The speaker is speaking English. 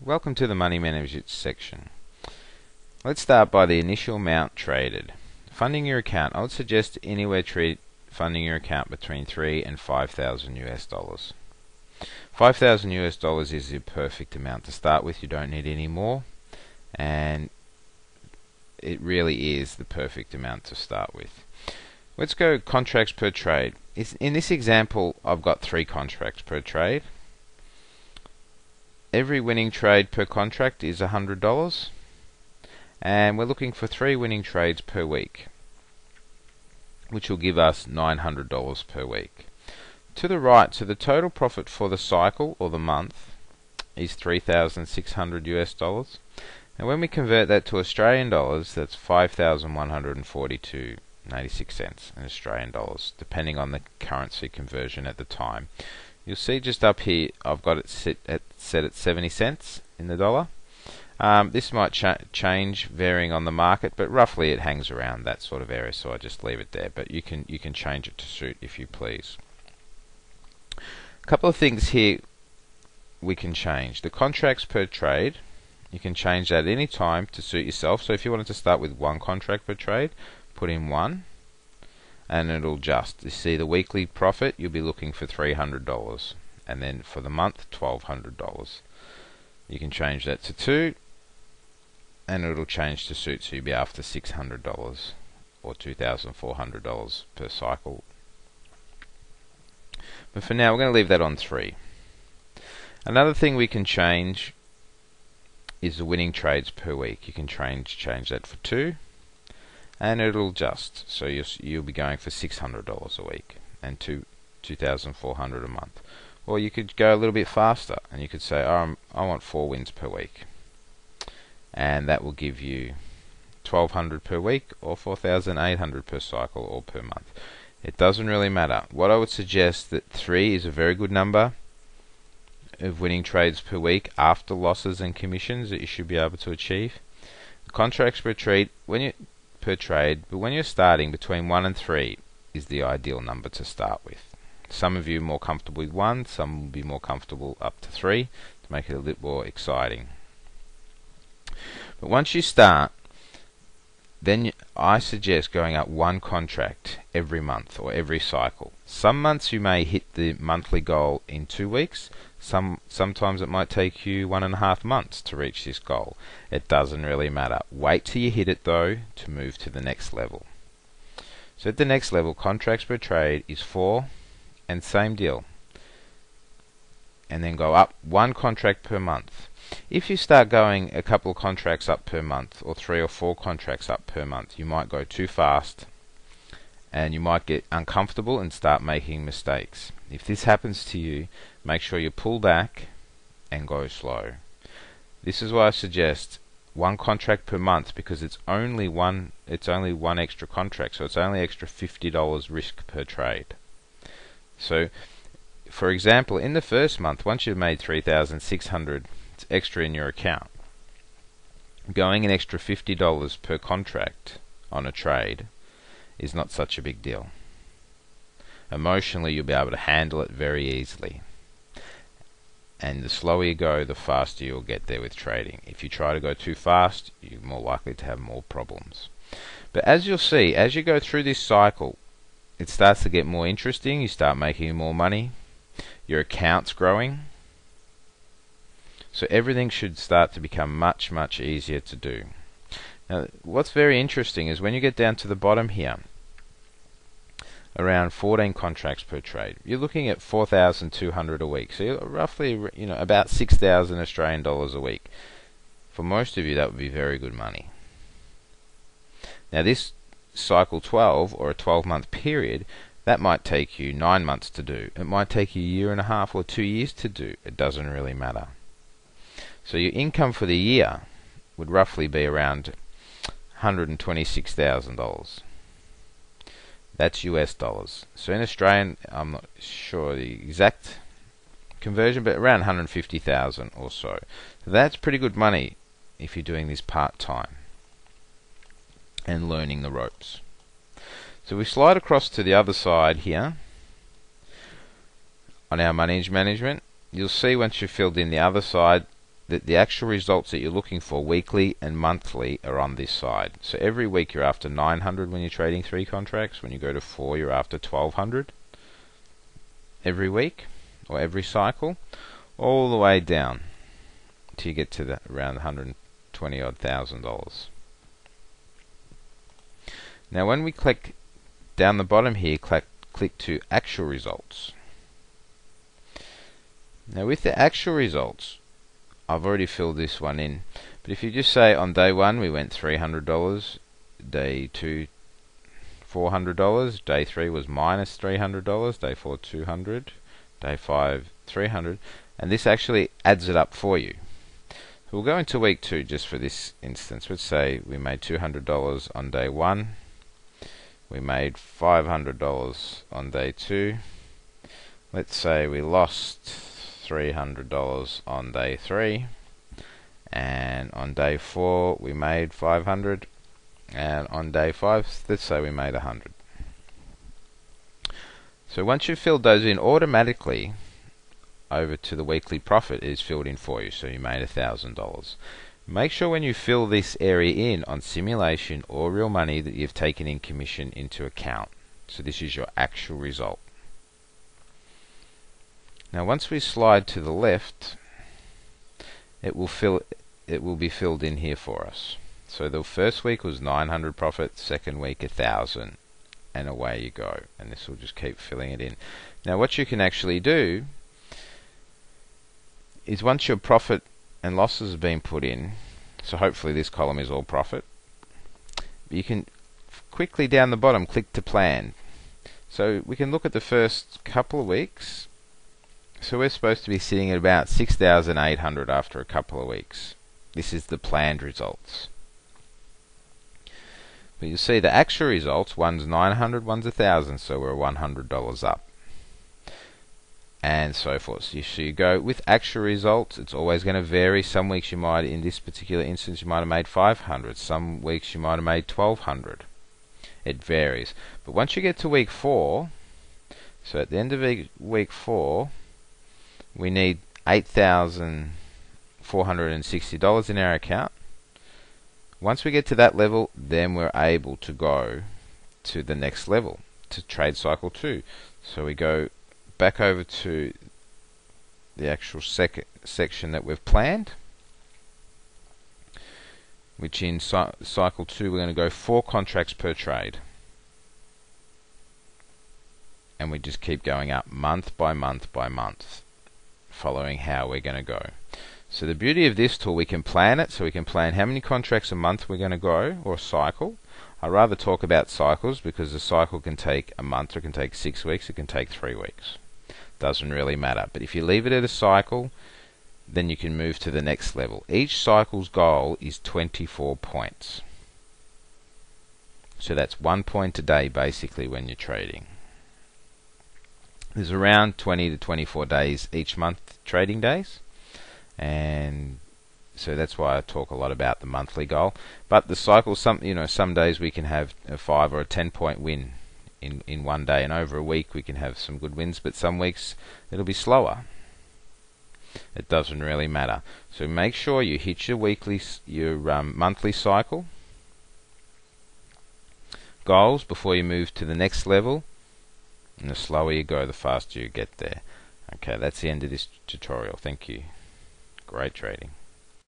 Welcome to the Money Management section. Let's start by the initial amount traded. Funding your account. I would suggest anywhere funding your account between 3 and 5,000 US dollars. 5,000 US dollars is the perfect amount to start with. You don't need any more, and it really is the perfect amount to start with. Let's go contracts per trade. In this example, I've got 3 contracts per trade. Every winning trade per contract is $100, and we're looking for 3 winning trades per week, which will give us $900 per week. To the right, so the total profit for the cycle or the month is 3,600 US dollars, and when we convert that to Australian dollars, that's 5,142.86 cents in Australian dollars, depending on the currency conversion at the time. You'll see just up here I've got it set at 70 cents in the dollar. This might change varying on the market, but roughly it hangs around that sort of area, so I just leave it there. But you can change it to suit if you please. A couple of things here we can change. The contracts per trade, you can change that at any time to suit yourself. So if you wanted to start with 1 contract per trade, put in 1. And it'll adjust. You see the weekly profit, you'll be looking for $300, and then for the month, $1,200. You can change that to 2, and it'll change to suit, so you'll be after $600 or $2,400 per cycle. But for now, we're going to leave that on 3. Another thing we can change is the winning trades per week. You can change that for 2. And it'll adjust, so you'll be going for $600 a week and $2,400 a month. Or you could go a little bit faster, and you could say, I want 4 wins per week, and that will give you $1,200 per week or $4,800 per cycle or per month. It doesn't really matter. What I would suggest that 3 is a very good number of winning trades per week after losses and commissions that you should be able to achieve. Contracts per trade, but when you're starting, between 1 and 3 is the ideal number to start with. Some of you are more comfortable with 1, some will be more comfortable up to 3 to make it a little more exciting. But once you start, then I suggest going up 1 contract every month or every cycle. Some months you may hit the monthly goal in 2 weeks. Sometimes it might take you 1.5 months to reach this goal. It doesn't really matter. Wait till you hit it though to move to the next level. So at the next level, contracts per trade is 4, and same deal. And then go up 1 contract per month. If you start going a couple of contracts up per month, or 3 or 4 contracts up per month, you might go too fast, and you might get uncomfortable and start making mistakes. If this happens to you, make sure you pull back and go slow. This is why I suggest 1 contract per month, because it's only one extra contract, so it's only extra $50 risk per trade. So for example, in the first month, once you've made 3,600 extra in your account, going an extra $50 per contract on a trade is not such a big deal. Emotionally, you'll be able to handle it very easily. And the slower you go, the faster you'll get there with trading. If you try to go too fast, you're more likely to have more problems. But as you'll see, as you go through this cycle, it starts to get more interesting. You start making more money. Your account's growing. So everything should start to become much, much easier to do. Now, what's very interesting is when you get down to the bottom here, around 14 contracts per trade, you're looking at 4,200 a week. So you're roughly, about 6,000 Australian dollars a week. For most of you, that would be very good money. Now this cycle 12, or a 12-month period, that might take you 9 months to do. It might take you 1.5 years or 2 years to do. It doesn't really matter. So your income for the year would roughly be around $126,000. That's US dollars. So in Australian, I'm not sure the exact conversion, but around 150,000 or so. So that's pretty good money if you're doing this part-time and learning the ropes. So we slide across to the other side here on our money management. You'll see once you've filled in the other side, that the actual results that you're looking for weekly and monthly are on this side. So every week you're after 900 when you're trading 3 contracts. When you go to 4, you're after 1200 every week or every cycle, all the way down till you get to around $120,000. Now when we click down the bottom here, click to actual results. Now with the actual results, I've already filled this one in, but if you just say on day 1 we went $300, day 2 $400, day 3 was minus $300, day 4 $200, day 5 $300, and this actually adds it up for you. So we'll go into week 2 just for this instance. Let's say we made $200 on day 1, we made $500 on day 2, let's say we lost $300 on day 3, and on day 4 we made $500, and on day 5 let's say we made $100. So once you've filled those in, automatically over to the weekly profit is filled in for you, so you made $1,000. Make sure when you fill this area in on simulation or real money that you've taken in commission into account. So this is your actual result. Now once we slide to the left, it will be filled in here for us. So the first week was 900 profit, second week 1,000, and away you go. And this will just keep filling it in. Now what you can actually do is once your profit and losses have been put in, so hopefully this column is all profit, you can quickly down the bottom click to plan. So we can look at the first couple of weeks. So we're supposed to be sitting at about 6,800 after a couple of weeks. This is the planned results. But you'll see the actual results, one's 900, one's 1,000, so we're $100 up. And so forth. So you go with actual results, it's always going to vary. Some weeks you might, in this particular instance, you might have made 500. Some weeks you might have made 1,200. It varies. But once you get to week 4, so at the end of week 4, we need $8,460 in our account. Once we get to that level, then we're able to go to the next level, to trade cycle 2. So we go back over to the actual section that we've planned, which in cycle 2 we're going to go 4 contracts per trade, and we just keep going up month by month by month, following how we're going to go. So the beauty of this tool, we can plan it, so we can plan how many contracts a month we're going to go, or a cycle. I'd rather talk about cycles because a cycle can take a month, or it can take 6 weeks, it can take 3 weeks. Doesn't really matter. But if you leave it at a cycle, then you can move to the next level. Each cycle's goal is 24 points. So that's 1 point a day basically when you're trading. There's around 20 to 24 days each month trading days, and so that's why I talk a lot about the monthly goal. But the cycle, some days we can have a 5 or a 10 point win in one day, and over a week we can have some good wins, but some weeks it'll be slower. It doesn't really matter. So make sure you hit your monthly cycle goals before you move to the next level, and the slower you go, the faster you get there. Okay, that's the end of this tutorial. Thank you. Great trading.